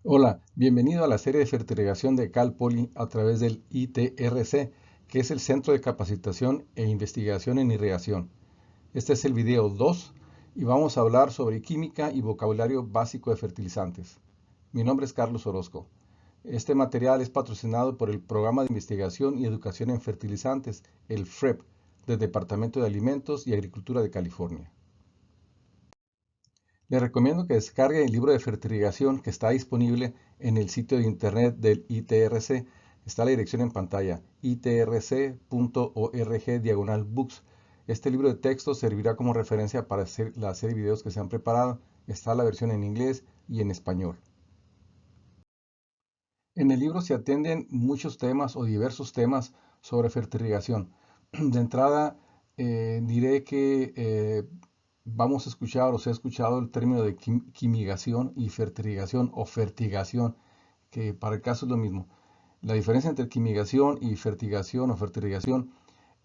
Hola, bienvenido a la serie de fertilización de Cal Poly a través del ITRC, que es el Centro de Capacitación e Investigación en Irrigación. Este es el video 2 y vamos a hablar sobre química y vocabulario básico de fertilizantes. Mi nombre es Carlos Orozco. Este material es patrocinado por el Programa de Investigación y Educación en Fertilizantes, el FREP, del Departamento de Alimentos y Agricultura de California. Le recomiendo que descargue el libro de fertilización que está disponible en el sitio de internet del ITRC. Está la dirección en pantalla, itrc.org/books. Este libro de texto servirá como referencia para hacer la serie de videos que se han preparado. Está la versión en inglés y en español. En el libro se atienden muchos temas o diversos temas sobre fertilización. De entrada, diré que vamos a escuchar o se ha escuchado el término de quimigación y fertilización o fertigación, que para el caso es lo mismo. La diferencia entre quimigación y fertigación o fertilización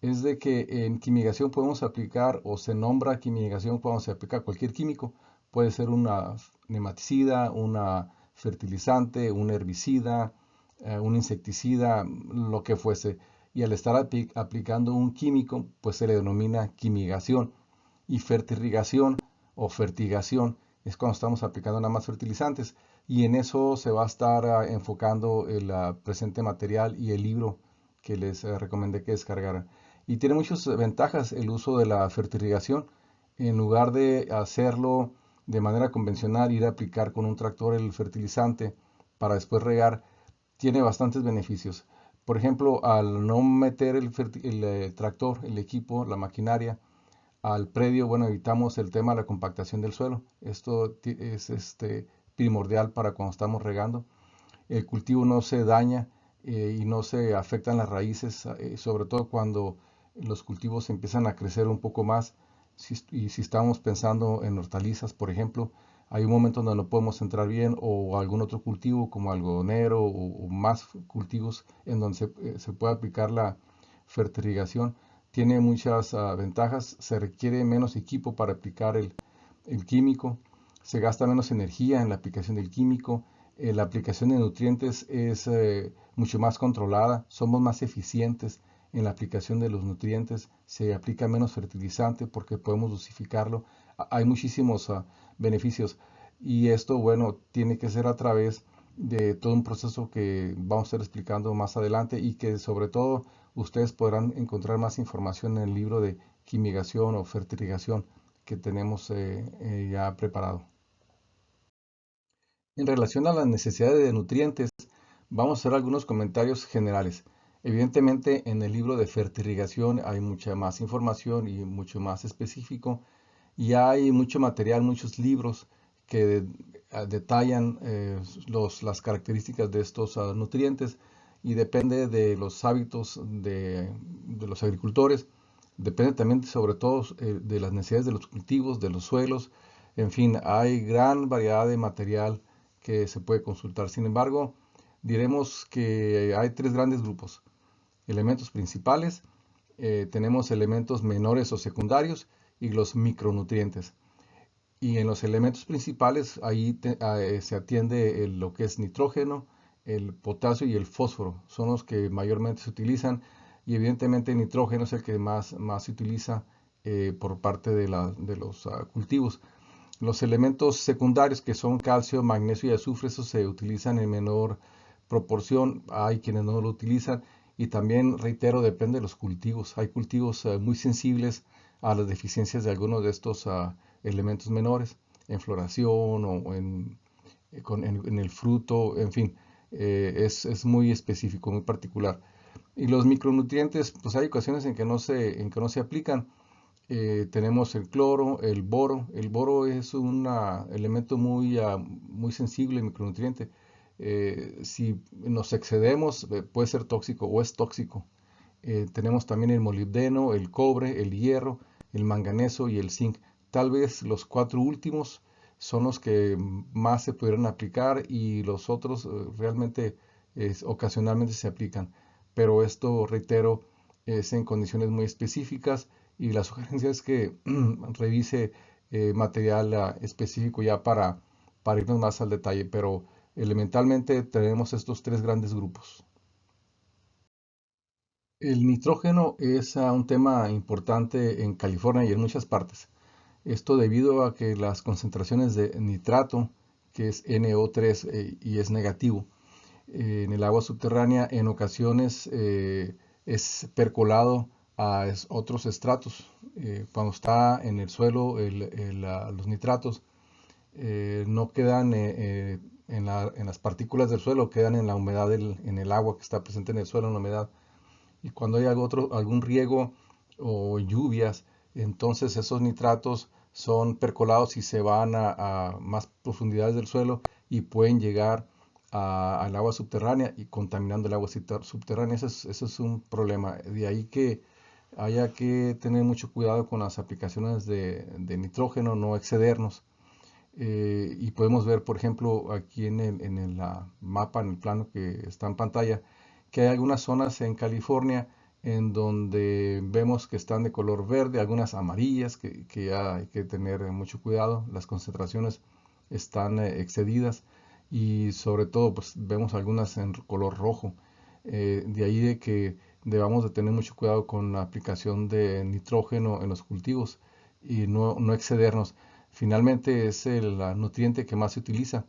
es de que en quimigación podemos aplicar o se nombra quimigación cuando se aplica cualquier químico. Puede ser una nematicida, una fertilizante, un herbicida, un insecticida, lo que fuese. Y al estar aplicando un químico, pues se le denomina quimigación. Y fertirrigación o fertigación es cuando estamos aplicando nada más fertilizantes. Y en eso se va a estar enfocando el presente material y el libro que les recomendé que descargaran. Y tiene muchas ventajas el uso de la fertirrigación. En lugar de hacerlo de manera convencional, ir a aplicar con un tractor el fertilizante para después regar, tiene bastantes beneficios. Por ejemplo, al no meter el tractor, el equipo, la maquinaria al predio, bueno, evitamos el tema de la compactación del suelo. Esto es primordial para cuando estamos regando. El cultivo no se daña y no se afectan las raíces, sobre todo cuando los cultivos empiezan a crecer un poco más. Y si estamos pensando en hortalizas, por ejemplo, hay un momento donde no podemos entrar bien o algún otro cultivo como algodonero o más cultivos en donde se puede aplicar la fertilización. Tiene muchas ventajas, se requiere menos equipo para aplicar el químico, se gasta menos energía en la aplicación del químico, la aplicación de nutrientes es mucho más controlada, somos más eficientes en la aplicación de los nutrientes, se aplica menos fertilizante porque podemos dosificarlo. Hay muchísimos beneficios y esto, bueno, tiene que ser a través de todo un proceso que vamos a estar explicando más adelante y que sobre todo ustedes podrán encontrar más información en el libro de quimigación o fertilización que tenemos ya preparado. En relación a las necesidades de nutrientes, vamos a hacer algunos comentarios generales. Evidentemente, en el libro de fertilización hay mucha más información y mucho más específico, y hay mucho material, muchos libros que detallan las características de estos nutrientes y depende de los hábitos de los agricultores, depende también sobre todo de las necesidades de los cultivos, de los suelos, en fin, hay gran variedad de material que se puede consultar. Sin embargo, diremos que hay tres grandes grupos. Elementos principales, tenemos elementos menores o secundarios y los micronutrientes. Y en los elementos principales, ahí se atiende lo que es nitrógeno, el potasio y el fósforo. Son los que mayormente se utilizan y evidentemente el nitrógeno es el que más se utiliza por parte de los cultivos. Los elementos secundarios que son calcio, magnesio y azufre, esos se utilizan en menor proporción, hay quienes no lo utilizan y también, reitero, depende de los cultivos. Hay cultivos muy sensibles a las deficiencias de algunos de estos elementos menores, en floración o en el fruto, en fin, es muy específico, muy particular. Y los micronutrientes, pues hay ocasiones en que no se aplican. Tenemos el cloro, el boro. El boro es un elemento muy sensible, micronutriente. Si nos excedemos, puede ser tóxico o es tóxico. Tenemos también el molibdeno, el cobre, el hierro, el manganeso y el zinc. Tal vez los cuatro últimos son los que más se pudieran aplicar y los otros realmente ocasionalmente se aplican. Pero esto, reitero, es en condiciones muy específicas y la sugerencia es que revise material específico ya para irnos más al detalle. Pero Elementalmente tenemos estos tres grandes grupos. El nitrógeno es un tema importante en California y en muchas partes. Esto debido a que las concentraciones de nitrato, que es NO3 y es negativo, en el agua subterránea en ocasiones es percolado a otros estratos. Cuando está en el suelo los nitratos no quedan en las partículas del suelo, quedan en la humedad en el agua que está presente en el suelo, en la humedad. Y cuando hay algún riego o lluvias, entonces esos nitratos son percolados y se van a más profundidades del suelo y pueden llegar al agua subterránea y contaminando el agua subterránea. Ese es un problema. De ahí que haya que tener mucho cuidado con las aplicaciones de nitrógeno, no excedernos. Y podemos ver, por ejemplo, aquí en el mapa, en el plano que está en pantalla, que hay algunas zonas en California en donde vemos que están de color verde, algunas amarillas, que ya hay que tener mucho cuidado, las concentraciones están excedidas y sobre todo pues vemos algunas en color rojo. De ahí de que debamos de tener mucho cuidado con la aplicación de nitrógeno en los cultivos y no excedernos. Finalmente es el nutriente que más se utiliza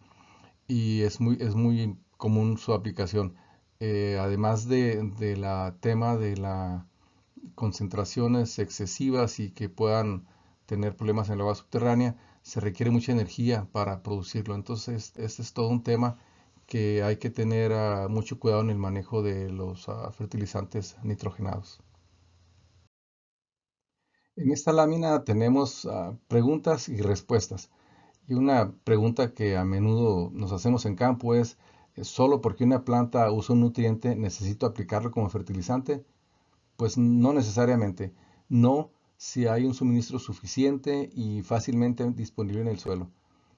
y es muy común su aplicación. Además de la tema de las concentraciones excesivas y que puedan tener problemas en el agua subterránea, se requiere mucha energía para producirlo. Entonces, este es todo un tema que hay que tener mucho cuidado en el manejo de los fertilizantes nitrogenados. En esta lámina tenemos preguntas y respuestas. Y una pregunta que a menudo nos hacemos en campo es, ¿solo porque una planta usa un nutriente necesito aplicarlo como fertilizante? Pues no necesariamente. No si hay un suministro suficiente y fácilmente disponible en el suelo.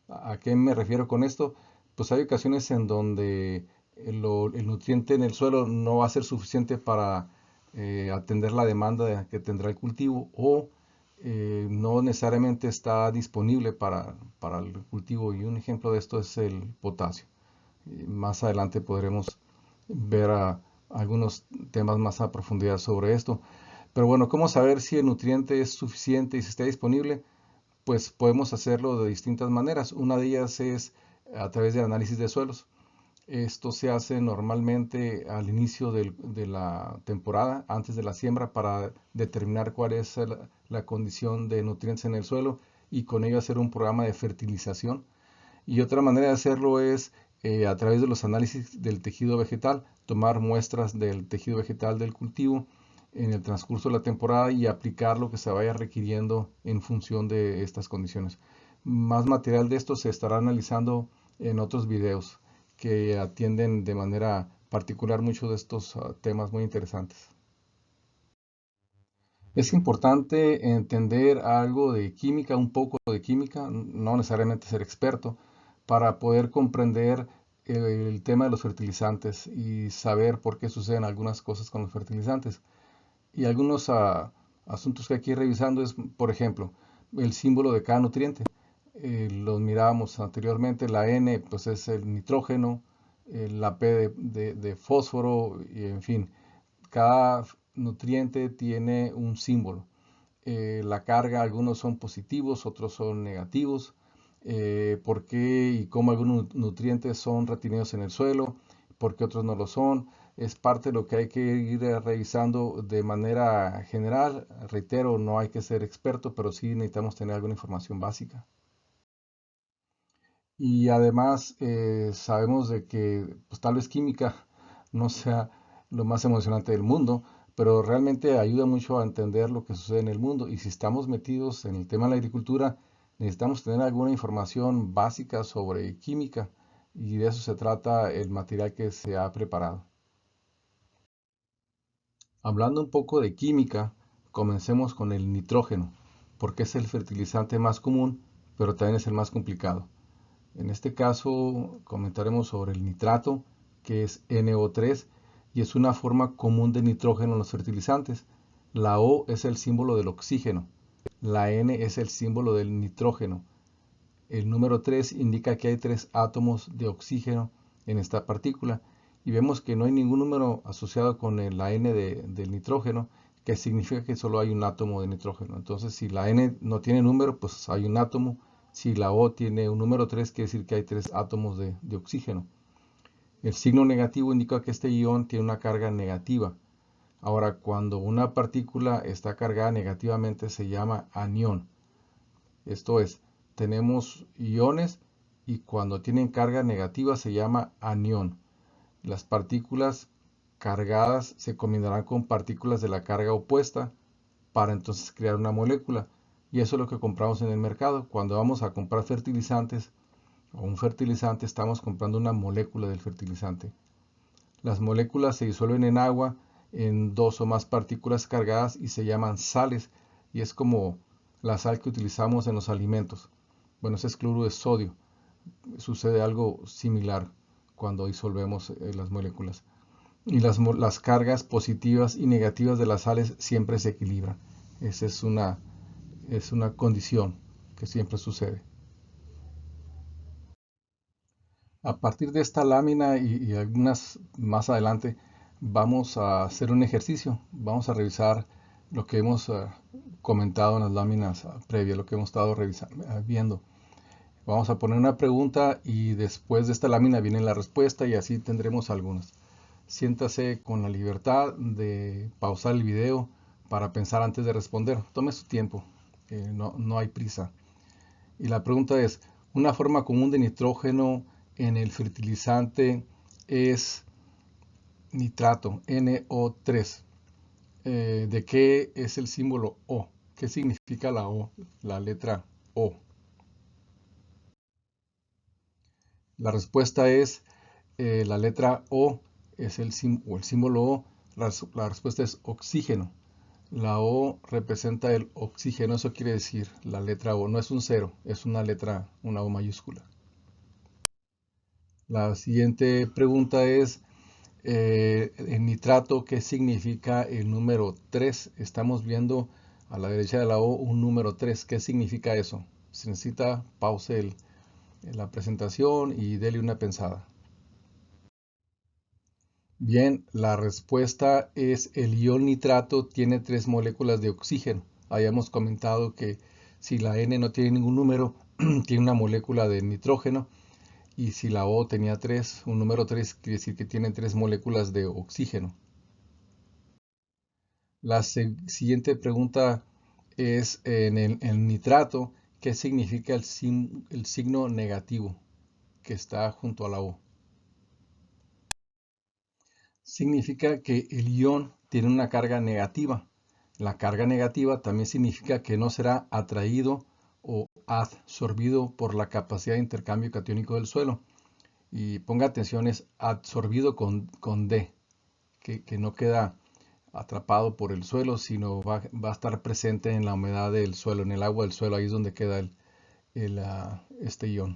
¿A qué me refiero con esto? Pues hay ocasiones en donde el nutriente en el suelo no va a ser suficiente para atender la demanda que tendrá el cultivo o no necesariamente está disponible para el cultivo y un ejemplo de esto es el potasio. Más adelante podremos ver algunos temas más a profundidad sobre esto. Pero bueno, ¿cómo saber si el nutriente es suficiente y si está disponible? Pues podemos hacerlo de distintas maneras. Una de ellas es a través del análisis de suelos. Esto se hace normalmente al inicio de la temporada, antes de la siembra, para determinar cuál es la condición de nutrientes en el suelo y con ello hacer un programa de fertilización. Y otra manera de hacerlo es a través de los análisis del tejido vegetal, tomar muestras del tejido vegetal del cultivo en el transcurso de la temporada y aplicar lo que se vaya requiriendo en función de estas condiciones. Más material de esto se estará analizando en otros videos que atienden de manera particular muchos de estos temas muy interesantes. Es importante entender algo de química, un poco de química, no necesariamente ser experto, para poder comprender el tema de los fertilizantes y saber por qué suceden algunas cosas con los fertilizantes. Y algunos asuntos que hay que ir revisando es, por ejemplo, el símbolo de cada nutriente. Los mirábamos anteriormente, la N pues es el nitrógeno, la P de fósforo, y en fin, cada nutriente tiene un símbolo. La carga, algunos son positivos, otros son negativos. ¿Por qué y cómo algunos nutrientes son retenidos en el suelo? ¿Por qué otros no lo son? Es parte de lo que hay que ir revisando de manera general. Reitero, no hay que ser experto, pero sí necesitamos tener alguna información básica. Y además sabemos de que pues, tal vez química no sea lo más emocionante del mundo, pero realmente ayuda mucho a entender lo que sucede en el mundo. Y si estamos metidos en el tema de la agricultura, necesitamos tener alguna información básica sobre química y de eso se trata el material que se ha preparado. Hablando un poco de química, comencemos con el nitrógeno, porque es el fertilizante más común, pero también es el más complicado. En este caso comentaremos sobre el nitrato, que es NO3, y es una forma común de nitrógeno en los fertilizantes. La O es el símbolo del oxígeno, la N es el símbolo del nitrógeno. el número 3 indica que hay 3 átomos de oxígeno en esta partícula y vemos que no hay ningún número asociado con la N del nitrógeno, que significa que solo hay un átomo de nitrógeno. Entonces, si la N no tiene número, pues hay un átomo. Si la O tiene un número 3, quiere decir que hay 3 átomos de oxígeno. El signo negativo indica que este ion tiene una carga negativa. Ahora, cuando una partícula está cargada negativamente se llama anión. Esto es, tenemos iones y cuando tienen carga negativa se llama anión. Las partículas cargadas se combinarán con partículas de la carga opuesta para entonces crear una molécula. Y eso es lo que compramos en el mercado. Cuando vamos a comprar fertilizantes o un fertilizante, estamos comprando una molécula del fertilizante. Las moléculas se disuelven en agua en dos o más partículas cargadas y se llaman sales. Y es como la sal que utilizamos en los alimentos. Bueno, ese es cloruro de sodio. Sucede algo similar cuando disolvemos las moléculas. Y las cargas positivas y negativas de las sales siempre se equilibran. Esa es una condición que siempre sucede. A partir de esta lámina y algunas más adelante, vamos a hacer un ejercicio. Vamos a revisar lo que hemos comentado en las láminas previas, lo que hemos estado viendo. Vamos a poner una pregunta y después de esta lámina viene la respuesta y así tendremos algunas. Siéntase con la libertad de pausar el video para pensar antes de responder. Tome su tiempo, no hay prisa. Y la pregunta es, ¿una forma común de nitrógeno en el fertilizante es nitrato, NO3? ¿De qué es el símbolo O? ¿Qué significa la O, la letra O? La respuesta es la letra O, es el símbolo O. La respuesta es oxígeno. La O representa el oxígeno, eso quiere decir la letra O. No es un cero, es una letra, una O mayúscula. La siguiente pregunta es, en nitrato, ¿qué significa el número 3? Estamos viendo a la derecha de la O un número 3. ¿Qué significa eso? Si necesita, pause la presentación y dele una pensada. Bien, la respuesta es el ion nitrato tiene 3 moléculas de oxígeno. Habíamos comentado que si la N no tiene ningún número, tiene una molécula de nitrógeno. Y si la O tenía 3, un número 3 quiere decir que tiene 3 moléculas de oxígeno. La siguiente pregunta es en el nitrato, ¿qué significa el signo negativo que está junto a la O? Significa que el ion tiene una carga negativa. La carga negativa también significa que no será atraído o absorbido por la capacidad de intercambio catiónico del suelo. Y ponga atención, es absorbido con D, que no queda atrapado por el suelo, sino va a estar presente en la humedad del suelo, en el agua del suelo, ahí es donde queda este ion.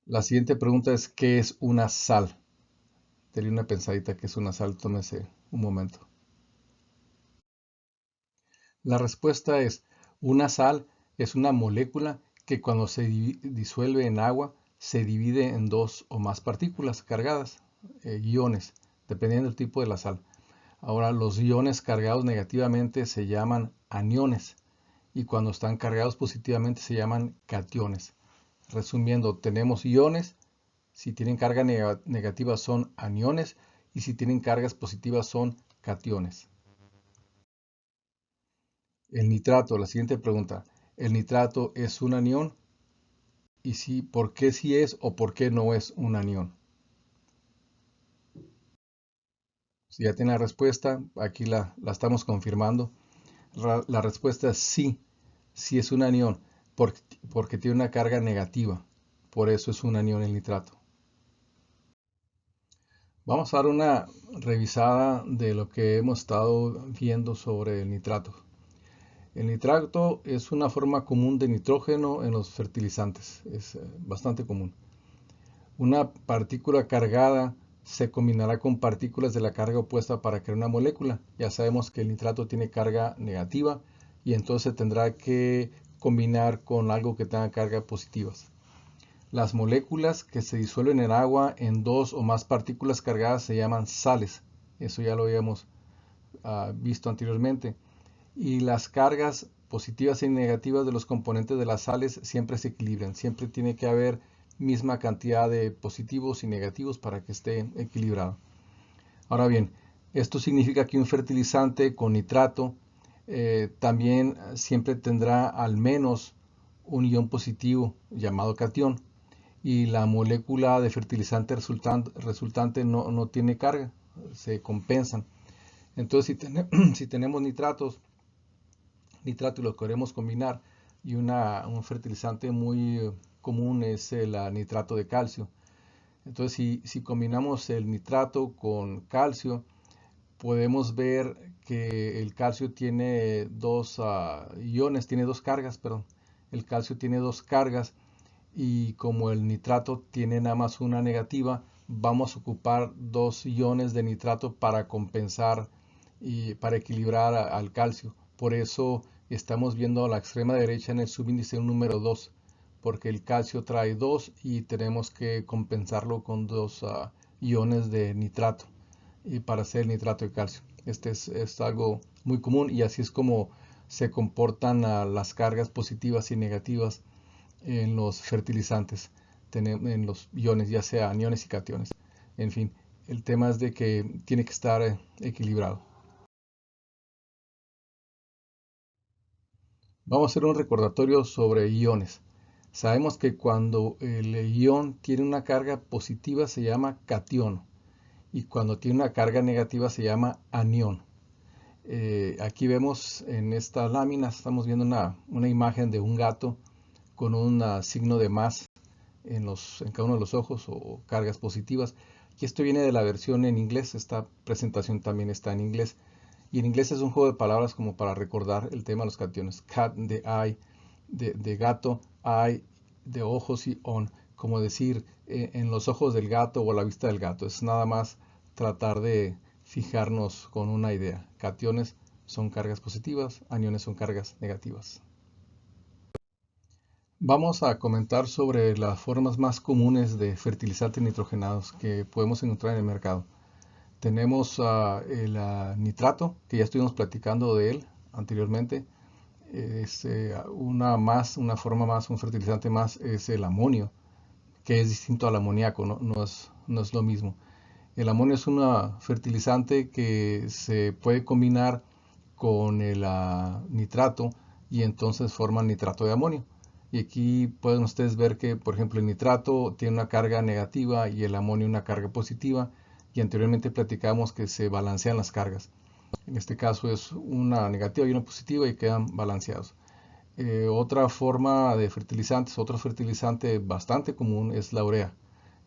La siguiente pregunta es, ¿qué es una sal? Denle una pensadita, ¿qué es una sal? Tómese un momento. La respuesta es, una sal es una molécula que cuando se disuelve en agua se divide en dos o más partículas cargadas, iones, dependiendo del tipo de la sal. Ahora, los iones cargados negativamente se llaman aniones y cuando están cargados positivamente se llaman cationes. Resumiendo, tenemos iones, si tienen carga negativa son aniones y si tienen cargas positivas son cationes. El nitrato, la siguiente pregunta, ¿el nitrato es un anión? Y si, ¿por qué sí es o por qué no es un anión? Si ya tiene la respuesta, aquí la estamos confirmando. La respuesta es sí, sí es un anión, porque tiene una carga negativa. Por eso es un anión el nitrato. Vamos a dar una revisada de lo que hemos estado viendo sobre el nitrato. El nitrato es una forma común de nitrógeno en los fertilizantes, es bastante común. Una partícula cargada se combinará con partículas de la carga opuesta para crear una molécula. Ya sabemos que el nitrato tiene carga negativa y entonces tendrá que combinar con algo que tenga cargas positivas. Las moléculas que se disuelven en agua en dos o más partículas cargadas se llaman sales. Eso ya lo habíamos visto anteriormente. Y las cargas positivas y negativas de los componentes de las sales siempre se equilibran. Siempre tiene que haber misma cantidad de positivos y negativos para que esté equilibrado. Ahora bien, esto significa que un fertilizante con nitrato también siempre tendrá al menos un ion positivo llamado catión, y la molécula de fertilizante resultante no tiene carga, se compensan. Entonces, si tenemos nitrato y lo queremos combinar, y un fertilizante muy común es el nitrato de calcio. Entonces, si combinamos el nitrato con calcio, podemos ver que el calcio tiene dos iones, tiene dos cargas, perdón. El calcio tiene dos cargas, y como el nitrato tiene nada más una negativa, vamos a ocupar dos iones de nitrato para compensar y para equilibrar al calcio. Por eso estamos viendo a la extrema derecha en el subíndice un número 2, porque el calcio trae 2 y tenemos que compensarlo con dos iones de nitrato y para hacer el nitrato de calcio. Este es algo muy común, y así es como se comportan las cargas positivas y negativas en los fertilizantes, en los iones, ya sea aniones y cationes. En fin, el tema es de que tiene que estar equilibrado. Vamos a hacer un recordatorio sobre iones. Sabemos que cuando el ion tiene una carga positiva se llama catión, y cuando tiene una carga negativa se llama anión. Aquí vemos en esta lámina, estamos viendo una imagen de un gato con un signo de más en cada uno de los ojos, o cargas positivas. Y esto viene de la versión en inglés, esta presentación también está en inglés. Y en inglés es un juego de palabras como para recordar el tema de los cationes. Cat de eye, de gato, eye de ojos, y on, como decir en los ojos del gato o a la vista del gato. Es nada más tratar de fijarnos con una idea. Cationes son cargas positivas, aniones son cargas negativas. Vamos a comentar sobre las formas más comunes de fertilizantes nitrogenados que podemos encontrar en el mercado. Tenemos el nitrato, que ya estuvimos platicando de él anteriormente. Es una forma más, un fertilizante más, es el amonio, que es distinto al amoníaco, no es lo mismo. El amonio es un fertilizante que se puede combinar con el nitrato, y entonces forma nitrato de amonio. Y aquí pueden ustedes ver que, por ejemplo, el nitrato tiene una carga negativa y el amonio una carga positiva, y anteriormente platicamos que se balancean las cargas. En este caso es una negativa y una positiva y quedan balanceados. Otra forma de fertilizantes, otro fertilizante bastante común es la urea.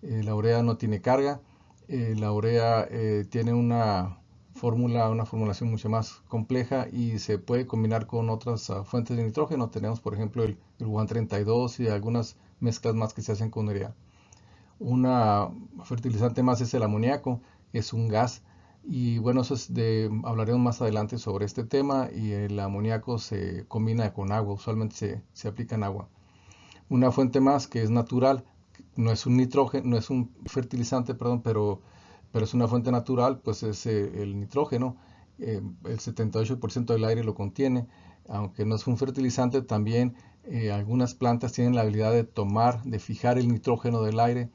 La urea no tiene carga. La urea tiene una formulación mucho más compleja, y se puede combinar con otras fuentes de nitrógeno. Tenemos, por ejemplo, el Wuhan 32 y algunas mezclas más que se hacen con urea. Una fertilizante más es el amoníaco, es un gas. Y bueno, hablaremos más adelante sobre este tema. Y el amoníaco se combina con agua, usualmente se aplica en agua. Una fuente más que es natural, no es un nitrógeno, no es un fertilizante, perdón, pero es una fuente natural, pues es el nitrógeno. El 78% del aire lo contiene. Aunque no es un fertilizante, también algunas plantas tienen la habilidad de fijar el nitrógeno del aire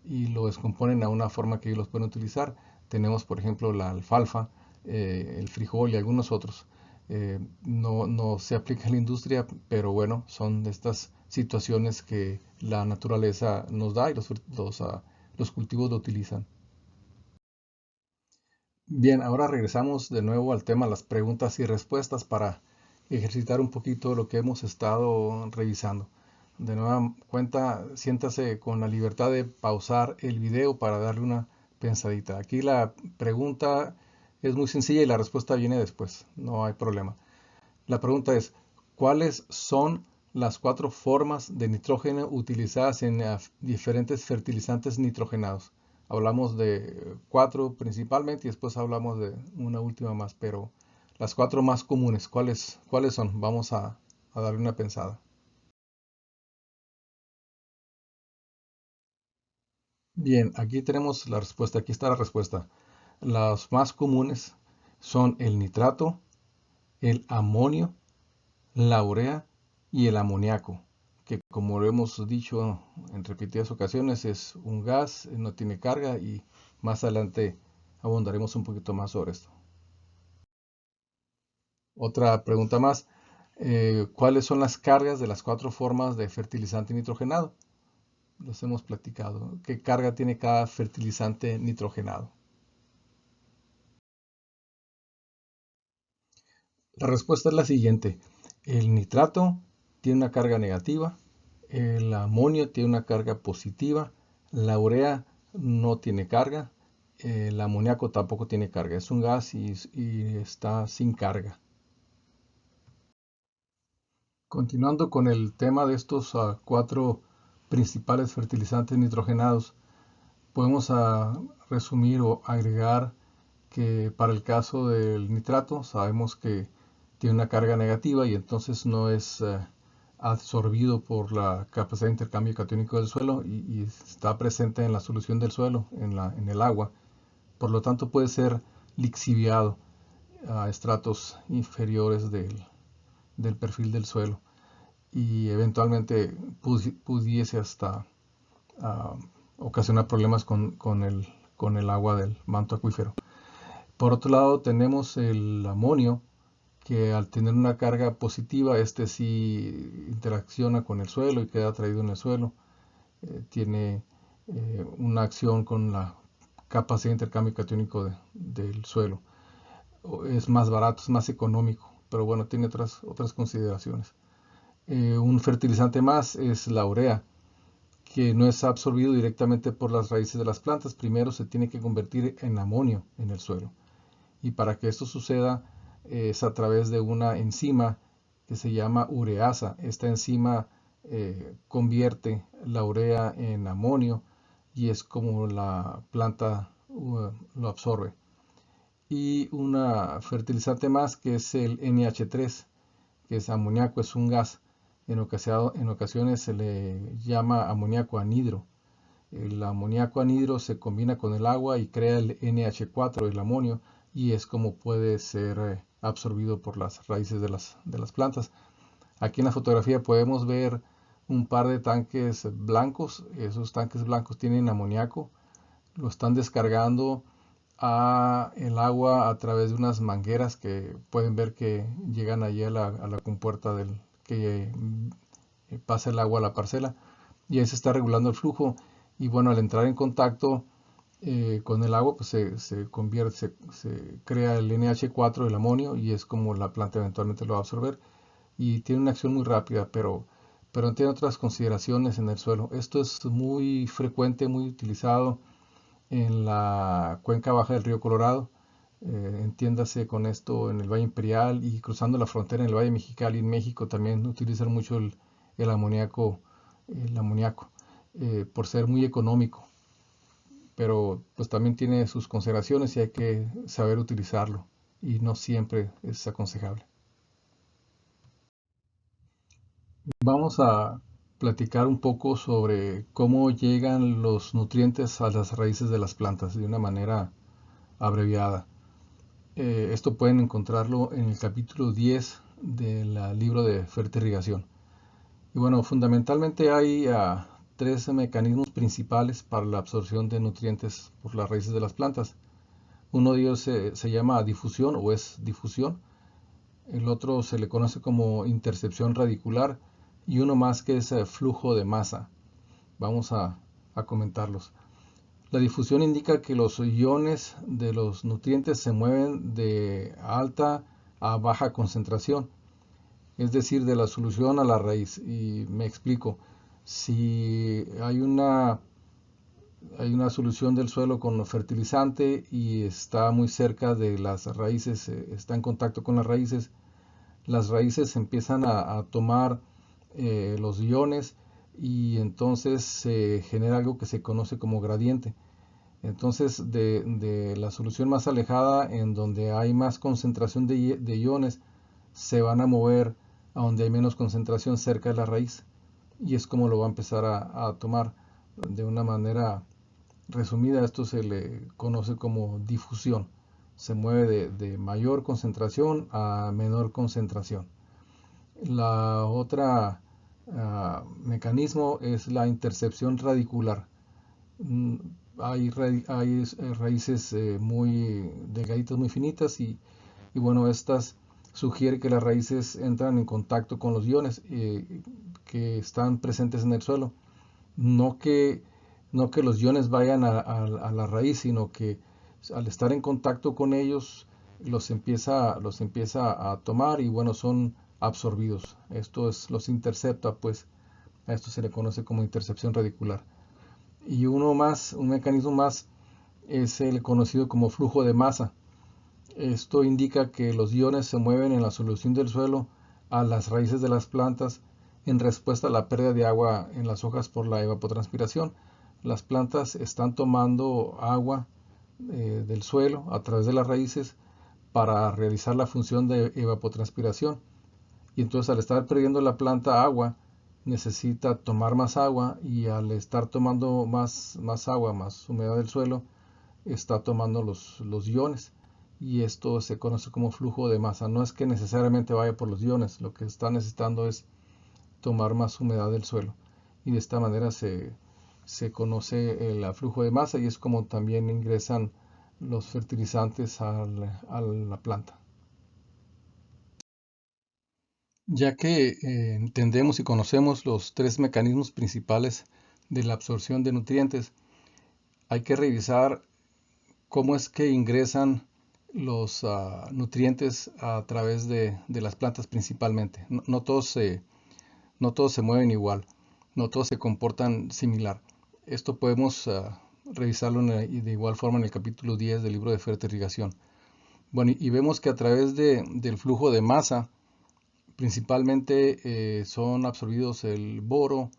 y lo descomponen a una forma que ellos los pueden utilizar. Tenemos, por ejemplo, la alfalfa, el frijol y algunos otros. No se aplica en la industria, pero bueno, son de estas situaciones que la naturaleza nos da, y los cultivos lo utilizan. Bien, ahora regresamos de nuevo al tema, las preguntas y respuestas, para ejercitar un poquito lo que hemos estado revisando. De nueva cuenta, siéntase con la libertad de pausar el video para darle una pensadita. Aquí la pregunta es muy sencilla y la respuesta viene después, no hay problema. La pregunta es, ¿cuáles son las 4 formas de nitrógeno utilizadas en diferentes fertilizantes nitrogenados? Hablamos de 4 principalmente, y después hablamos de una última más, pero las 4 más comunes, ¿cuáles son? Vamos a a darle una pensada. Bien, aquí tenemos la respuesta, aquí está la respuesta. Las más comunes son el nitrato, el amonio, la urea y el amoníaco, que como lo hemos dicho en repetidas ocasiones es un gas, no tiene carga y más adelante abundaremos un poquito más sobre esto. Otra pregunta más, ¿cuáles son las cargas de las cuatro formas de fertilizante nitrogenado? Los hemos platicado. ¿Qué carga tiene cada fertilizante nitrogenado? La respuesta es la siguiente. El nitrato tiene una carga negativa, el amonio tiene una carga positiva, la urea no tiene carga, el amoníaco tampoco tiene carga. Es un gas y está sin carga. Continuando con el tema de estos cuatro principales fertilizantes nitrogenados, podemos resumir o agregar que para el caso del nitrato sabemos que tiene una carga negativa y entonces no es absorbido por la capacidad de intercambio catiónico del suelo y está presente en la solución del suelo, en el agua. Por lo tanto puede ser lixiviado a estratos inferiores del perfil del suelo y eventualmente pudiese hasta uh, ocasionar problemas con el agua del manto acuífero. Por otro lado, tenemos el amonio, que al tener una carga positiva, este sí interacciona con el suelo y queda atraído en el suelo. Tiene una acción con la capacidad de intercambio catiónico del suelo. Es más barato, es más económico, pero bueno, tiene otras consideraciones. Un fertilizante más es la urea, que no es absorbido directamente por las raíces de las plantas. Primero se tiene que convertir en amonio en el suelo. Y para que esto suceda es a través de una enzima que se llama ureasa. Esta enzima convierte la urea en amonio y es como la planta lo absorbe. Y una fertilizante más que es el NH3, que es amoníaco, es un gas. En ocasiones se le llama amoníaco anhidro. El amoníaco anhidro se combina con el agua y crea el NH4, el amonio, y es como puede ser absorbido por las raíces de las plantas. Aquí en la fotografía podemos ver un par de tanques blancos. Esos tanques blancos tienen amoníaco. Lo están descargando a el agua a través de unas mangueras que pueden ver que llegan allí a la compuerta que pasa el agua a la parcela y ahí se está regulando el flujo y bueno, al entrar en contacto con el agua pues se convierte, se crea el NH4, el amonio, y es como la planta eventualmente lo va a absorber y tiene una acción muy rápida, pero tiene otras consideraciones en el suelo. Esto es muy frecuente, muy utilizado en la cuenca baja del río Colorado. Entiéndase con esto en el Valle Imperial y cruzando la frontera en el Valle Mexicali, en México también utilizan mucho el amoníaco, el amoníaco por ser muy económico, pero pues también tiene sus consideraciones y hay que saber utilizarlo y no siempre es aconsejable. Vamos a platicar un poco sobre cómo llegan los nutrientes a las raíces de las plantas de una manera abreviada. Esto pueden encontrarlo en el capítulo 10 del libro de fertirrigación. Y bueno, fundamentalmente hay tres mecanismos principales para la absorción de nutrientes por las raíces de las plantas. Uno de ellos se llama difusión o es difusión. El otro se le conoce como intercepción radicular y uno más que es flujo de masa. Vamos a comentarlos. La difusión indica que los iones de los nutrientes se mueven de alta a baja concentración, es decir, de la solución a la raíz. Y me explico. Si hay una solución del suelo con fertilizante y está muy cerca de las raíces, está en contacto con las raíces empiezan a tomar los iones y entonces se genera algo que se conoce como gradiente. Entonces, de la solución más alejada, en donde hay más concentración de iones, se van a mover a donde hay menos concentración cerca de la raíz, y es como lo va a empezar a tomar. De una manera resumida, esto se le conoce como difusión. Se mueve de mayor concentración a menor concentración. La otra mecanismo es la intercepción radicular. Mm, hay raíces muy delgaditas, muy finitas, y bueno, estas sugiere que las raíces entran en contacto con los iones que están presentes en el suelo. No que, no que los iones vayan a la raíz, sino que al estar en contacto con ellos los empieza a tomar y bueno, son absorbidos. Los intercepta, pues a esto se le conoce como intercepción radicular. Y un mecanismo más, es el conocido como flujo de masa. Esto indica que los iones se mueven en la solución del suelo a las raíces de las plantas en respuesta a la pérdida de agua en las hojas por la evapotranspiración. Las plantas están tomando agua del suelo a través de las raíces para realizar la función de evapotranspiración. Y entonces, al estar perdiendo la planta agua, necesita tomar más agua, y al estar tomando más agua, más humedad del suelo, está tomando los iones, y esto se conoce como flujo de masa. No es que necesariamente vaya por los iones, lo que está necesitando es tomar más humedad del suelo, y de esta manera se conoce el flujo de masa, y es como también ingresan los fertilizantes a la planta. Ya que entendemos y conocemos los tres mecanismos principales de la absorción de nutrientes, hay que revisar cómo es que ingresan los nutrientes a través de las plantas principalmente. No todos se mueven igual, no todos se comportan similar. Esto podemos revisarlo de igual forma en el capítulo 10 del libro de fertirrigación. Bueno, y vemos que a través del flujo de masa, principalmente son absorbidos el boro,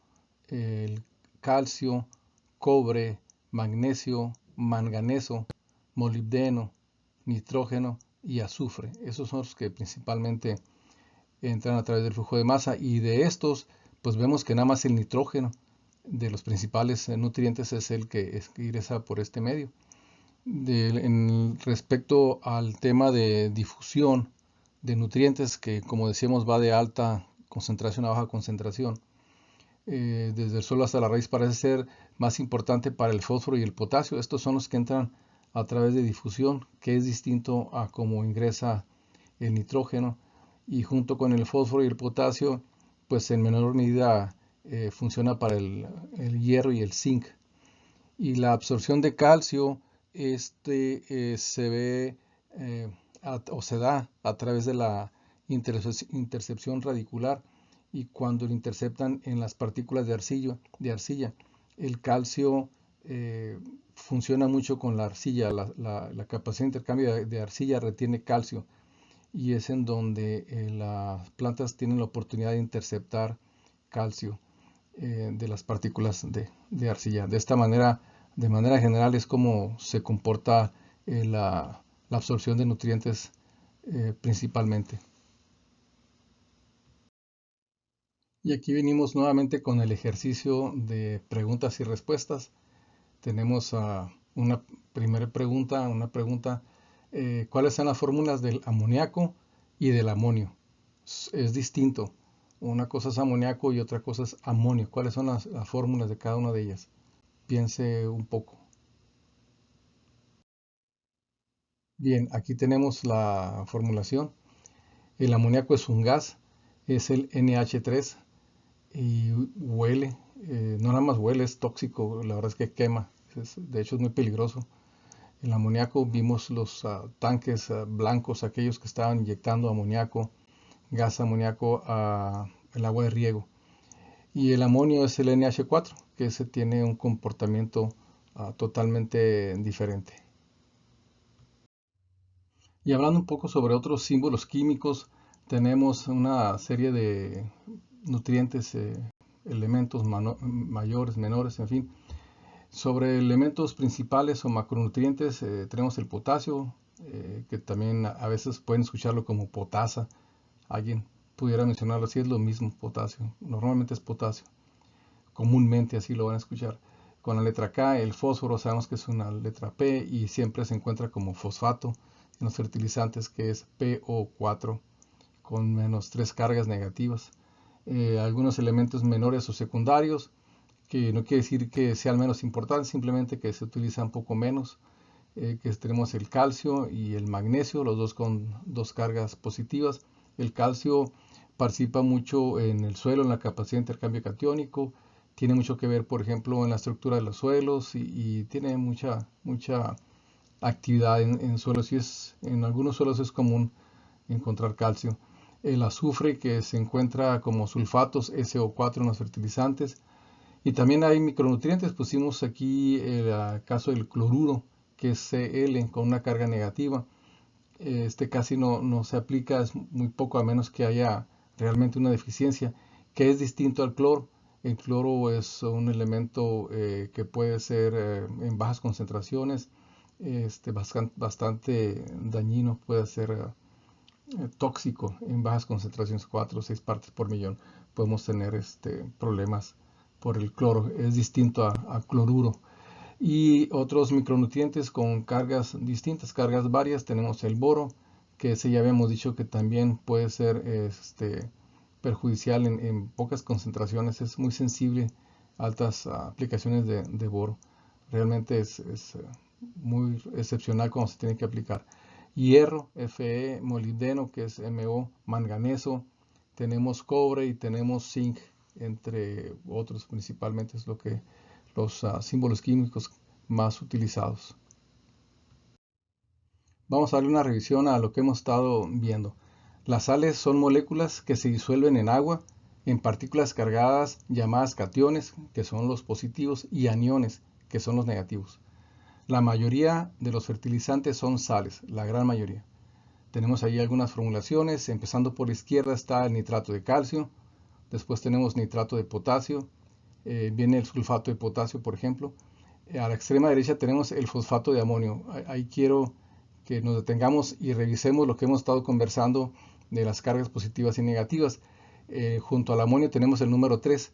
el calcio, cobre, magnesio, manganeso, molibdeno, nitrógeno y azufre. Esos son los que principalmente entran a través del flujo de masa, y de estos pues vemos que nada más el nitrógeno de los principales nutrientes es el que ingresa por este medio. Respecto al tema de difusión de nutrientes, que como decíamos va de alta concentración a baja concentración, desde el suelo hasta la raíz, parece ser más importante para el fósforo y el potasio. Estos son los que entran a través de difusión, que es distinto a cómo ingresa el nitrógeno, y junto con el fósforo y el potasio, pues en menor medida funciona para el hierro y el zinc. Y la absorción de calcio se ve o se da a través de la intercepción radicular, y cuando lo interceptan en las partículas de arcilla, el calcio funciona mucho con la arcilla. La capacidad de intercambio de arcilla retiene calcio, y es en donde las plantas tienen la oportunidad de interceptar calcio de las partículas de arcilla. De esta manera, de manera general, es como se comporta la absorción de nutrientes principalmente. Y aquí venimos nuevamente con el ejercicio de preguntas y respuestas. Tenemos una primera pregunta, ¿cuáles son las fórmulas del amoníaco y del amonio? Es distinto. Una cosa es amoníaco y otra cosa es amonio. ¿Cuáles son las fórmulas de cada una de ellas? Piense un poco. Bien, aquí tenemos la formulación. El amoníaco es un gas, es el NH3, y huele, no nada más huele, es tóxico, la verdad es que quema, de hecho es muy peligroso. El amoníaco, vimos los tanques blancos, aquellos que estaban inyectando amoníaco, gas amoníaco al agua de riego. Y el amonio es el NH4, que ese tiene un comportamiento totalmente diferente. Y hablando un poco sobre otros símbolos químicos, tenemos una serie de nutrientes, elementos mayores, menores, en fin. Sobre elementos principales o macronutrientes, tenemos el potasio, que también a veces pueden escucharlo como potasa, alguien pudiera mencionarlo así, es lo mismo, potasio. Normalmente es potasio. Comúnmente así lo van a escuchar. Con la letra K, el fósforo sabemos que es una letra P y siempre se encuentra como fosfato en los fertilizantes, que es PO4 con menos 3 cargas negativas. Algunos elementos menores o secundarios, que no quiere decir que sean menos importantes, simplemente que se utilizan un poco menos, que tenemos el calcio y el magnesio, los dos con 2 cargas positivas. El calcio participa mucho en el suelo, en la capacidad de intercambio catiónico, tiene mucho que ver, por ejemplo, en la estructura de los suelos y tiene mucha actividad en suelos y en algunos suelos es común encontrar calcio. El azufre, que se encuentra como sulfatos SO4 en los fertilizantes, y también hay micronutrientes. Pusimos aquí el caso del cloruro, que es Cl con una carga negativa. Este casi no se aplica, es muy poco a menos que haya realmente una deficiencia, que es distinto al cloro. El cloro es un elemento que puede ser en bajas concentraciones, bastante dañino, puede ser tóxico en bajas concentraciones, 4 o 6 partes por millón. Podemos tener problemas por el cloro, es distinto a cloruro. Y otros micronutrientes con cargas distintas, cargas varias, tenemos el boro, que ese ya habíamos dicho que también puede ser perjudicial en pocas concentraciones, es muy sensible a altas aplicaciones de boro. Realmente es muy excepcional cuando se tiene que aplicar. Hierro, Fe, molibdeno, que es MO, manganeso, tenemos cobre y tenemos zinc, entre otros, principalmente es lo que los símbolos químicos más utilizados. Vamos a darle una revisión a lo que hemos estado viendo. Las sales son moléculas que se disuelven en agua en partículas cargadas llamadas cationes, que son los positivos, y aniones, que son los negativos. La mayoría de los fertilizantes son sales, la gran mayoría. Tenemos ahí algunas formulaciones, empezando por la izquierda está el nitrato de calcio, después tenemos nitrato de potasio, viene el sulfato de potasio, por ejemplo. A la extrema derecha tenemos el fosfato de amonio. Ahí quiero que nos detengamos y revisemos lo que hemos estado conversando de las cargas positivas y negativas. Junto al amonio tenemos el número 3.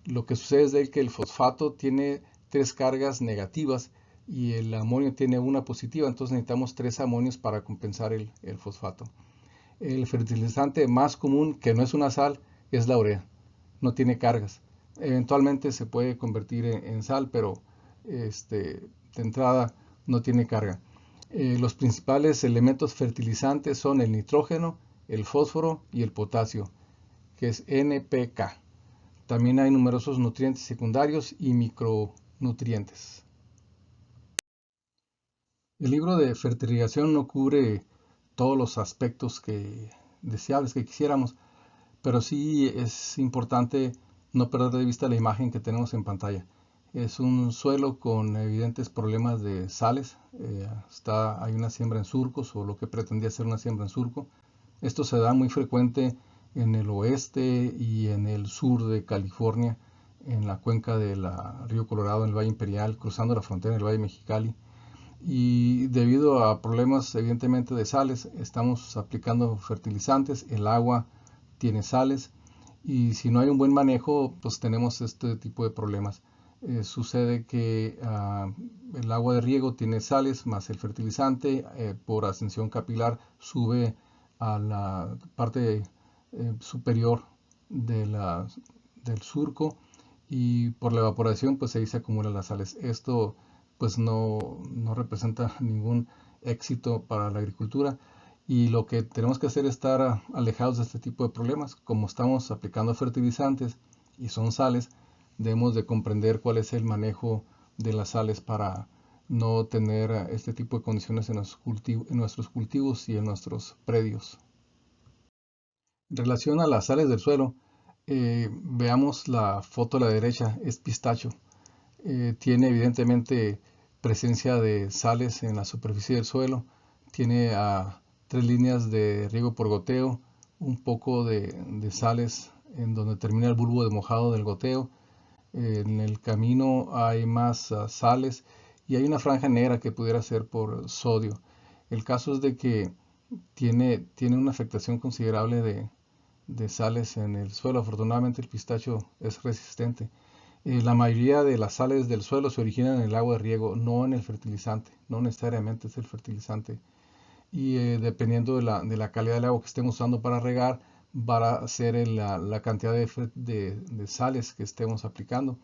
Lo que sucede es que el fosfato tiene 3 cargas negativas y el amonio tiene una positiva, entonces necesitamos 3 amonios para compensar el fosfato. El fertilizante más común, que no es una sal, es la urea. No tiene cargas. Eventualmente se puede convertir en sal, pero de entrada no tiene carga. Los principales elementos fertilizantes son el nitrógeno, el fósforo y el potasio, que es NPK. También hay numerosos nutrientes secundarios y micronutrientes. El libro de fertilización no cubre todos los aspectos deseables que quisiéramos, pero sí es importante no perder de vista la imagen que tenemos en pantalla. Es un suelo con evidentes problemas de sales. Hay una siembra en surcos o lo que pretendía ser una siembra en surco. Esto se da muy frecuente en el oeste y en el sur de California, en la cuenca del río Colorado, en el Valle Imperial, cruzando la frontera en el Valle Mexicali. Y debido a problemas evidentemente de sales, estamos aplicando fertilizantes, el agua tiene sales y si no hay un buen manejo, pues tenemos este tipo de problemas. Sucede que el agua de riego tiene sales más el fertilizante, por ascensión capilar sube a la parte superior de del surco y por la evaporación pues ahí se acumulan las sales. Esto pues no representa ningún éxito para la agricultura y lo que tenemos que hacer es estar alejados de este tipo de problemas. Como estamos aplicando fertilizantes y son sales, debemos de comprender cuál es el manejo de las sales para no tener este tipo de condiciones en nuestros cultivos y en nuestros predios. En relación a las sales del suelo, veamos la foto a la derecha, es pistacho. Tiene evidentemente presencia de sales en la superficie del suelo, tiene 3 líneas de riego por goteo, un poco de sales en donde termina el bulbo de mojado del goteo. En el camino hay más sales y hay una franja negra que pudiera ser por sodio. El caso es de que tiene una afectación considerable de sales en el suelo. Afortunadamente el pistacho es resistente. La mayoría de las sales del suelo se originan en el agua de riego, no en el fertilizante. No necesariamente es el fertilizante. Y dependiendo de la calidad del agua que estemos usando para regar, va a ser la cantidad de sales que estemos aplicando.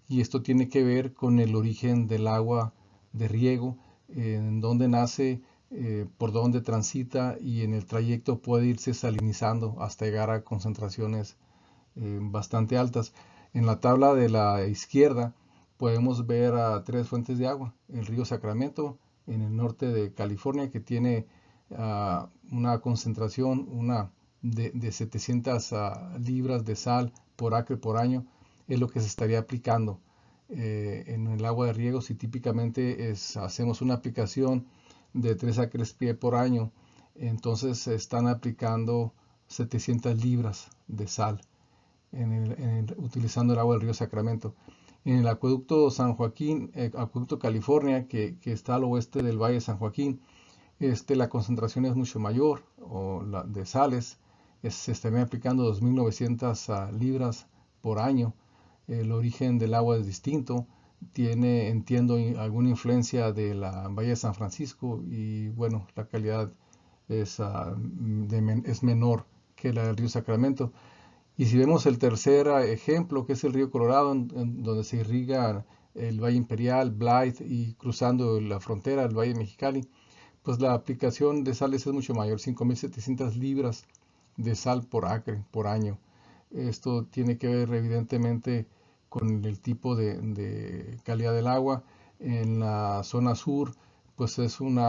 Y esto tiene que ver con el origen del agua de riego, en dónde nace, por dónde transita, y en el trayecto puede irse salinizando hasta llegar a concentraciones bastante altas. En la tabla de la izquierda podemos ver a tres fuentes de agua. El río Sacramento en el norte de California, que tiene una concentración de 700 libras de sal por acre por año. Es lo que se estaría aplicando en el agua de riego si típicamente hacemos una aplicación de 3 acres pie por año. Entonces se están aplicando 700 libras de sal utilizando el agua del río Sacramento. En el acueducto San Joaquín, acueducto California, que está al oeste del Valle de San Joaquín, la concentración es mucho mayor de sales. Se estarían aplicando 2.900 libras por año. El origen del agua es distinto. Tiene, entiendo, alguna influencia de la Bahía de San Francisco y bueno, la calidad es menor que la del río Sacramento. Y si vemos el tercer ejemplo, que es el río Colorado, donde se irriga el Valle Imperial, Blythe y cruzando la frontera, el Valle Mexicali, pues la aplicación de sales es mucho mayor, 5.700 libras de sal por acre, por año. Esto tiene que ver evidentemente con el tipo de calidad del agua. En la zona sur, pues es un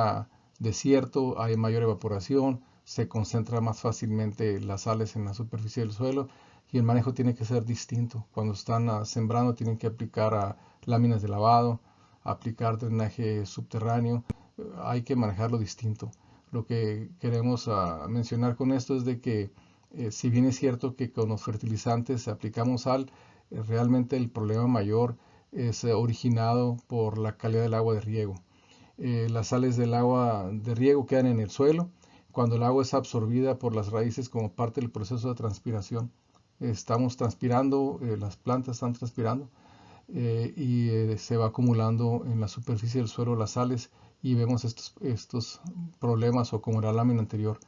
desierto, hay mayor evaporación, se concentra más fácilmente las sales en la superficie del suelo y el manejo tiene que ser distinto. Cuando están sembrando tienen que aplicar láminas de lavado, aplicar drenaje subterráneo, hay que manejarlo distinto. Lo que queremos mencionar con esto es de que si bien es cierto que con los fertilizantes aplicamos sal, realmente el problema mayor es originado por la calidad del agua de riego. Las sales del agua de riego quedan en el suelo cuando el agua es absorbida por las raíces como parte del proceso de transpiración. Estamos transpirando, las plantas están transpirando y se va acumulando en la superficie del suelo las sales y vemos estos problemas, o como la lámina anterior,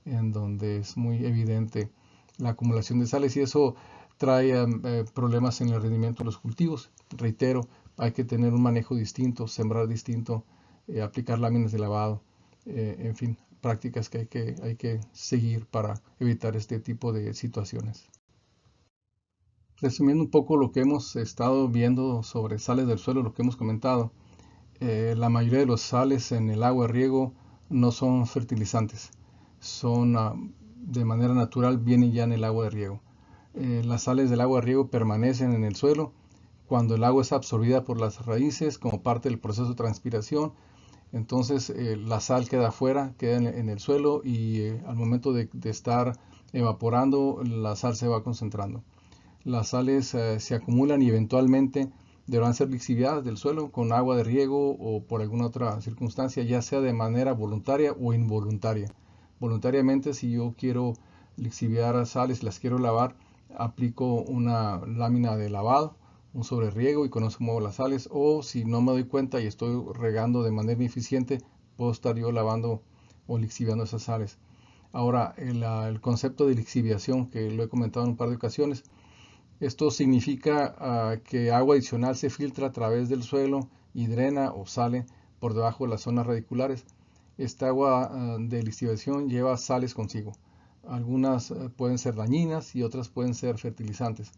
en donde es muy evidente la acumulación de sales y eso trae problemas en el rendimiento de los cultivos. Reitero, hay que tener un manejo distinto, sembrar distinto, aplicar láminas de lavado, en fin, prácticas que hay que seguir para evitar este tipo de situaciones. Resumiendo un poco lo que hemos estado viendo sobre sales del suelo, lo que hemos comentado, la mayoría de los sales en el agua de riego no son fertilizantes, son de manera natural, vienen ya en el agua de riego. Las sales del agua de riego permanecen en el suelo cuando el agua es absorbida por las raíces como parte del proceso de transpiración. Entonces la sal queda afuera, queda en el suelo y al momento de estar evaporando, la sal se va concentrando. Las sales se acumulan y eventualmente deberán ser lixiviadas del suelo con agua de riego o por alguna otra circunstancia, ya sea de manera voluntaria o involuntaria. Voluntariamente, si yo quiero lixiviar sales, las quiero lavar, aplico una lámina de lavado, un sobreriego y con eso muevo las sales. O si no me doy cuenta y estoy regando de manera ineficiente, puedo estar yo lavando o lixiviando esas sales. Ahora, el concepto de lixiviación, que lo he comentado en un par de ocasiones, esto significa que agua adicional se filtra a través del suelo y drena o sale por debajo de las zonas radiculares. Esta agua de lixiviación lleva sales consigo. Algunas pueden ser dañinas y otras pueden ser fertilizantes.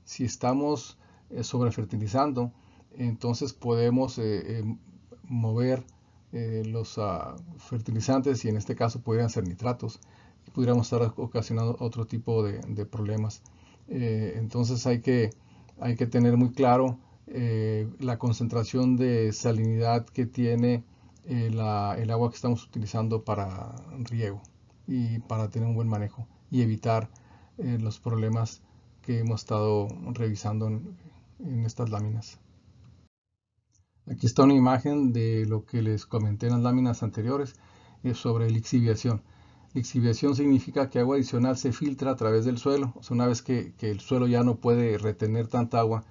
Si estamos sobrefertilizando, entonces podemos mover los fertilizantes y en este caso podrían ser nitratos y pudiéramos estar ocasionando otro tipo de problemas. Entonces hay que tener muy claro la concentración de salinidad que tiene el agua que estamos utilizando para riego y para tener un buen manejo y evitar los problemas que hemos estado revisando en estas láminas. Aquí está una imagen de lo que les comenté en las láminas anteriores sobre lixiviación. Lixiviación significa que agua adicional se filtra a través del suelo. O sea, una vez que el suelo ya no puede retener tanta agua,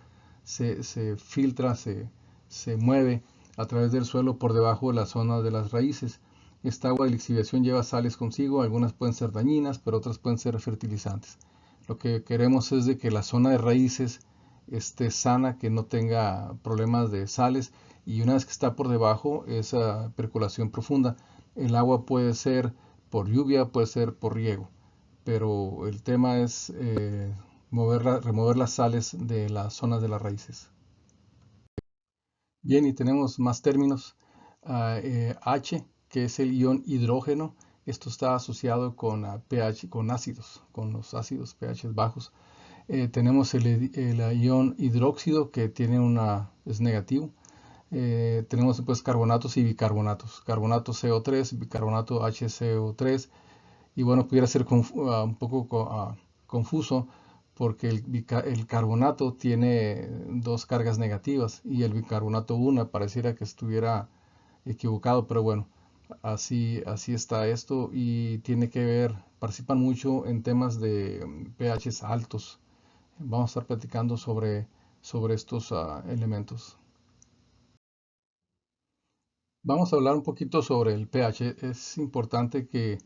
se filtra, se mueve a través del suelo por debajo de la zona de las raíces. Esta agua de lixiviación lleva sales consigo, algunas pueden ser dañinas, pero otras pueden ser fertilizantes. Lo que queremos es de que la zona de raíces esté sana, que no tenga problemas de sales, y una vez que está por debajo, esa percolación profunda, el agua puede ser por lluvia, puede ser por riego, pero el tema es remover las sales de las zonas de las raíces. Bien, y tenemos más términos. H, que es el ion hidrógeno. Esto está asociado con pH, con ácidos, con los ácidos pH bajos. Tenemos el ion hidróxido, que es negativo. Tenemos pues carbonatos y bicarbonatos. Carbonato CO3, bicarbonato HCO3. Y bueno, pudiera ser un poco confuso porque el carbonato tiene dos cargas negativas y el bicarbonato una. Pareciera que estuviera equivocado, pero bueno, así está esto y tiene que ver, participan mucho en temas de pHs altos. Vamos a estar platicando sobre estos elementos. Vamos a hablar un poquito sobre el pH. Es importante que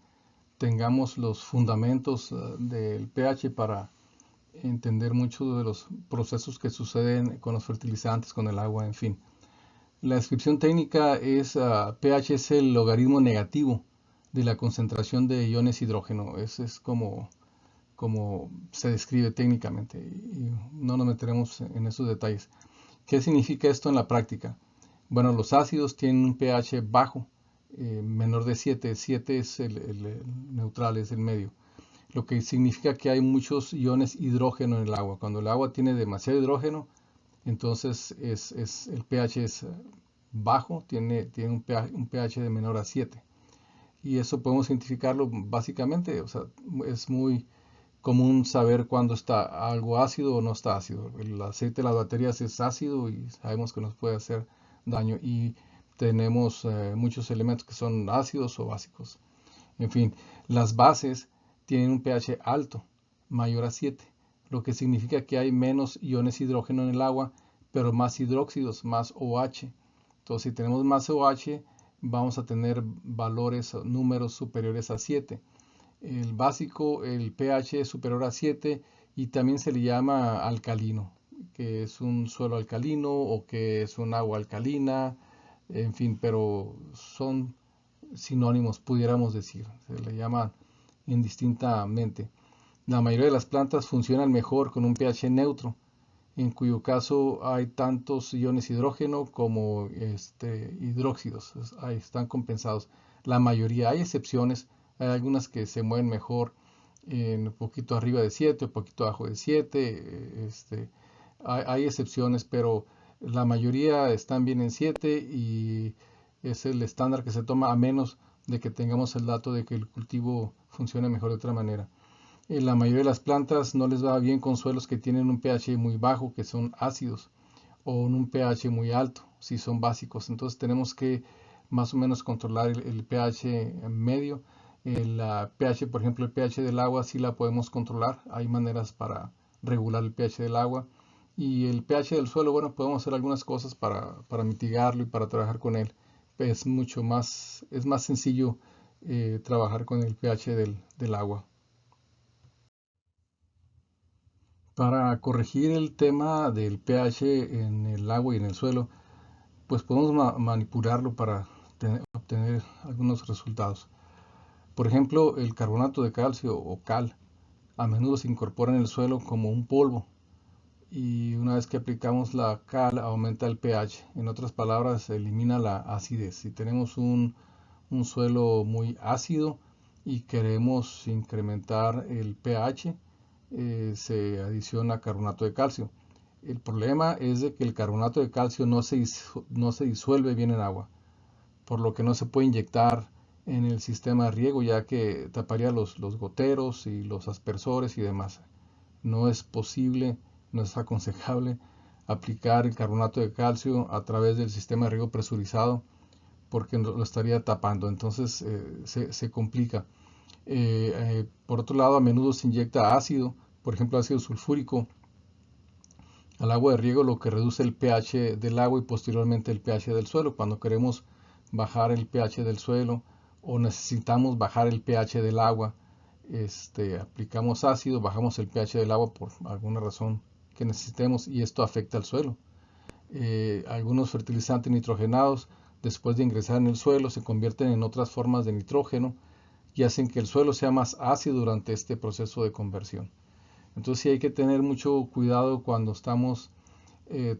tengamos los fundamentos del pH para entender muchos de los procesos que suceden con los fertilizantes, con el agua, en fin. La descripción técnica es pH es el logaritmo negativo de la concentración de iones hidrógeno. Es como se describe técnicamente y no nos meteremos en esos detalles. ¿Qué significa esto en la práctica? Bueno, los ácidos tienen un pH bajo, menor de 7. 7 es el neutral, es el medio. Lo que significa que hay muchos iones hidrógeno en el agua. Cuando el agua tiene demasiado hidrógeno, entonces el pH es bajo, tiene un pH de menor a 7. Y eso podemos identificarlo básicamente, o sea, es muy común saber cuándo está algo ácido o no está ácido. El aceite de las baterías es ácido y sabemos que nos puede hacer daño. Y tenemos muchos elementos que son ácidos o básicos. En fin, las bases tienen un pH alto, mayor a 7, lo que significa que hay menos iones hidrógeno en el agua, pero más hidróxidos, más OH. Entonces, si tenemos más OH, vamos a tener valores, números superiores a 7. El básico, el pH es superior a 7 y también se le llama alcalino, que es un suelo alcalino o que es un agua alcalina, en fin, pero son sinónimos, pudiéramos decir, se le llama indistintamente. La mayoría de las plantas funcionan mejor con un pH neutro, en cuyo caso hay tantos iones hidrógeno como hidróxidos, ahí están compensados. La mayoría, hay excepciones, hay algunas que se mueven mejor en un poquito arriba de 7, un poquito abajo de 7, hay excepciones, pero la mayoría están bien en 7 y es el estándar que se toma a menos de que tengamos el dato de que el cultivo funcione mejor de otra manera. La mayoría de las plantas no les va bien con suelos que tienen un pH muy bajo, que son ácidos, o un pH muy alto, si son básicos. Entonces tenemos que más o menos controlar el pH medio. El pH, por ejemplo, el pH del agua sí la podemos controlar. Hay maneras para regular el pH del agua. Y el pH del suelo, bueno, podemos hacer algunas cosas para mitigarlo y para trabajar con él. Es más sencillo trabajar con el pH del agua. Para corregir el tema del pH en el agua y en el suelo, pues podemos manipularlo para obtener algunos resultados. Por ejemplo, el carbonato de calcio o cal a menudo se incorpora en el suelo como un polvo y una vez que aplicamos la cal aumenta el pH. En otras palabras, se elimina la acidez. Si tenemos un suelo muy ácido y queremos incrementar el pH, se adiciona carbonato de calcio. El problema es de que el carbonato de calcio no se disuelve bien en agua, por lo que no se puede inyectar en el sistema de riego, ya que taparía los goteros y los aspersores y demás. No es posible, no es aconsejable aplicar el carbonato de calcio a través del sistema de riego presurizado porque lo estaría tapando, entonces se complica. Por otro lado, a menudo se inyecta ácido, por ejemplo ácido sulfúrico, al agua de riego, lo que reduce el pH del agua y posteriormente el pH del suelo. Cuando queremos bajar el pH del suelo o necesitamos bajar el pH del agua, aplicamos ácido, bajamos el pH del agua por alguna razón que necesitemos y esto afecta al suelo. Algunos fertilizantes nitrogenados, después de ingresar en el suelo, se convierten en otras formas de nitrógeno y hacen que el suelo sea más ácido durante este proceso de conversión. Entonces sí hay que tener mucho cuidado cuando estamos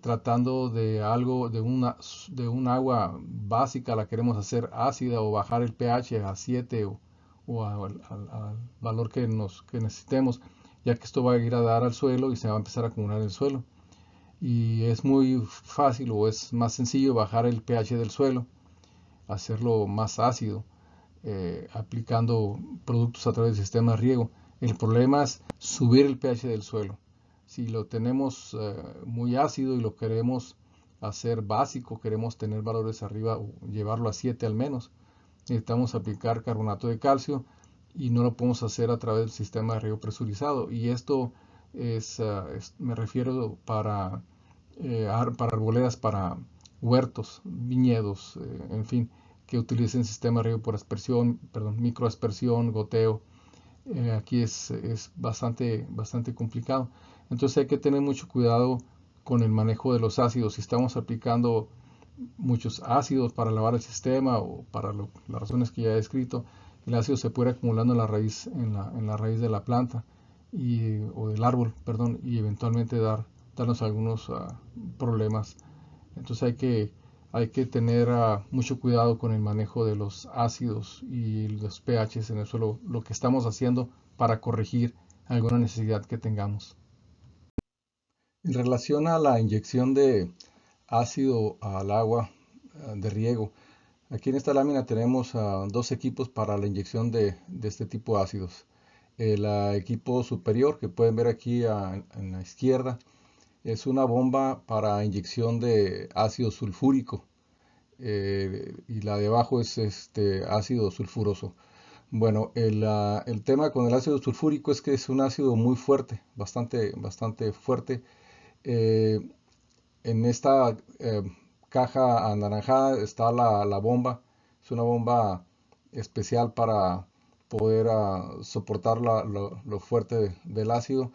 tratando de algo, de un agua básica, la queremos hacer ácida o bajar el pH a 7 al valor que necesitemos, ya que esto va a ir a dar al suelo y se va a empezar a acumular en el suelo. Y es muy fácil o es más sencillo bajar el pH del suelo, hacerlo más ácido, aplicando productos a través del sistema de riego. El problema es subir el pH del suelo. Si lo tenemos muy ácido y lo queremos hacer básico, queremos tener valores arriba o llevarlo a 7 al menos, necesitamos aplicar carbonato de calcio y no lo podemos hacer a través del sistema de riego presurizado. Y esto me refiero para arboledas, para huertos, viñedos, en fin, que utilicen sistema de riego por aspersión, perdón, microaspersión, goteo. Aquí es bastante complicado. Entonces hay que tener mucho cuidado con el manejo de los ácidos. Si estamos aplicando muchos ácidos para lavar el sistema o para las razones que ya he escrito, el ácido se puede ir acumulando en la raíz, en la raíz de la planta o del árbol, perdón, y eventualmente darnos algunos problemas. Entonces hay que tener mucho cuidado con el manejo de los ácidos y los pHs en el suelo, lo que estamos haciendo para corregir alguna necesidad que tengamos. En relación a la inyección de ácido al agua de riego, aquí en esta lámina tenemos dos equipos para la inyección de este tipo de ácidos. El equipo superior que pueden ver aquí en la izquierda es una bomba para inyección de ácido sulfúrico y la de abajo es este ácido sulfuroso. Bueno, el tema con el ácido sulfúrico es que es un ácido muy fuerte, bastante fuerte. Eh, en esta caja anaranjada está la bomba. Es una bomba especial para poder soportar lo fuerte del ácido.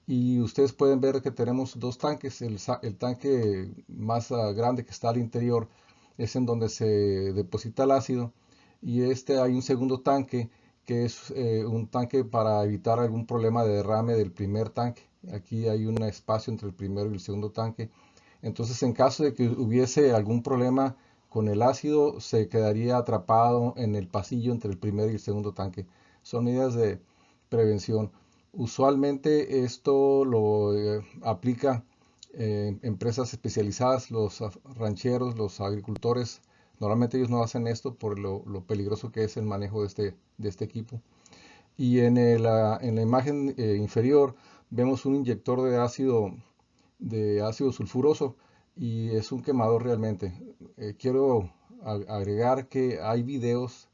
Y ustedes pueden ver que tenemos dos tanques. El tanque más grande que está al interior es en donde se deposita el ácido. Y hay un segundo tanque que es un tanque para evitar algún problema de derrame del primer tanque. Aquí hay un espacio entre el primero y el segundo tanque. Entonces, en caso de que hubiese algún problema con el ácido, se quedaría atrapado en el pasillo entre el primer y el segundo tanque. Son medidas de prevención. Usualmente esto lo aplica empresas especializadas, los rancheros, los agricultores. Normalmente ellos no hacen esto por lo peligroso que es el manejo de este equipo. Y en la imagen inferior vemos un inyector de ácido sulfuroso y es un quemador realmente. Quiero agregar que hay videos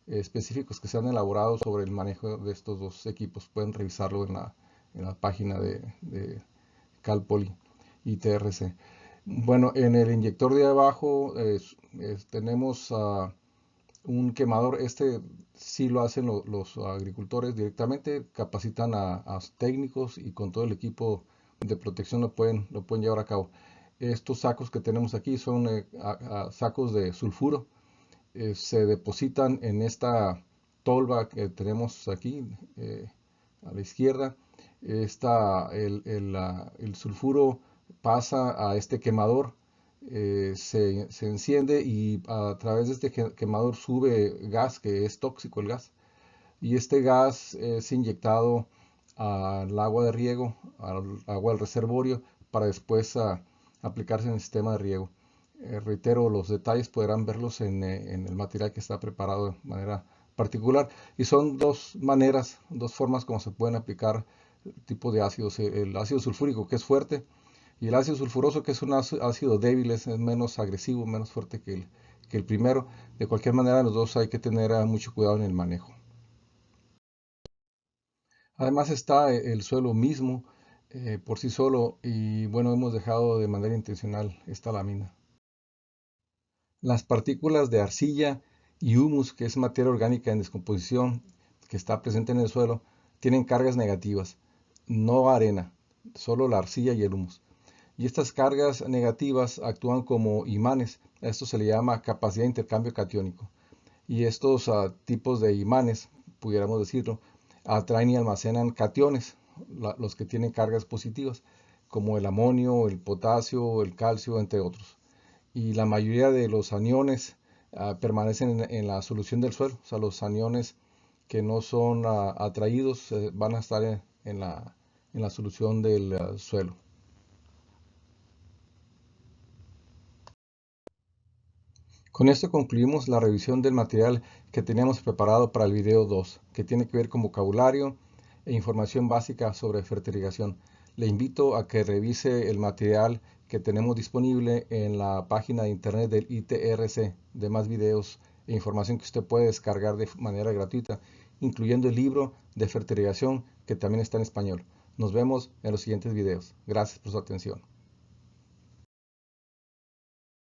específicos que se han elaborado sobre el manejo de estos dos equipos. Pueden revisarlo en la página de Calpoli y TRC. Bueno, en el inyector de abajo tenemos un quemador. Este sí lo hacen los agricultores directamente, capacitan a técnicos y con todo el equipo de protección lo pueden llevar a cabo. Estos sacos que tenemos aquí son sacos de sulfuro. Se depositan en esta tolva que tenemos aquí a la izquierda. El sulfuro pasa a este quemador, se enciende y a través de este quemador sube gas, que es tóxico el gas. Y este gas es inyectado al agua de riego, al agua del reservorio, para después aplicarse en el sistema de riego. Reitero, los detalles podrán verlos en el material que está preparado de manera particular. Y son dos formas como se pueden aplicar el tipo de ácidos. El ácido sulfúrico, que es fuerte, y el ácido sulfuroso, que es un ácido débil, es menos agresivo, menos fuerte que el primero. De cualquier manera, los dos hay que tener mucho cuidado en el manejo. Además está el suelo mismo por sí solo y bueno, hemos dejado de manera intencional esta lámina. Las partículas de arcilla y humus, que es materia orgánica en descomposición que está presente en el suelo, tienen cargas negativas, no arena, solo la arcilla y el humus. Y estas cargas negativas actúan como imanes. A esto se le llama capacidad de intercambio catiónico. Y estos tipos de imanes, pudiéramos decirlo, atraen y almacenan cationes, los que tienen cargas positivas, como el amonio, el potasio, el calcio, entre otros. Y la mayoría de los aniones permanecen en la solución del suelo. O sea, los aniones que no son atraídos van a estar en la solución del suelo. Con esto concluimos la revisión del material que teníamos preparado para el video 2, que tiene que ver con vocabulario e información básica sobre fertilización. Le invito a que revise el material que tenemos disponible en la página de internet del ITRC, de más videos e información que usted puede descargar de manera gratuita, incluyendo el libro de fertilización que también está en español. Nos vemos en los siguientes videos. Gracias por su atención.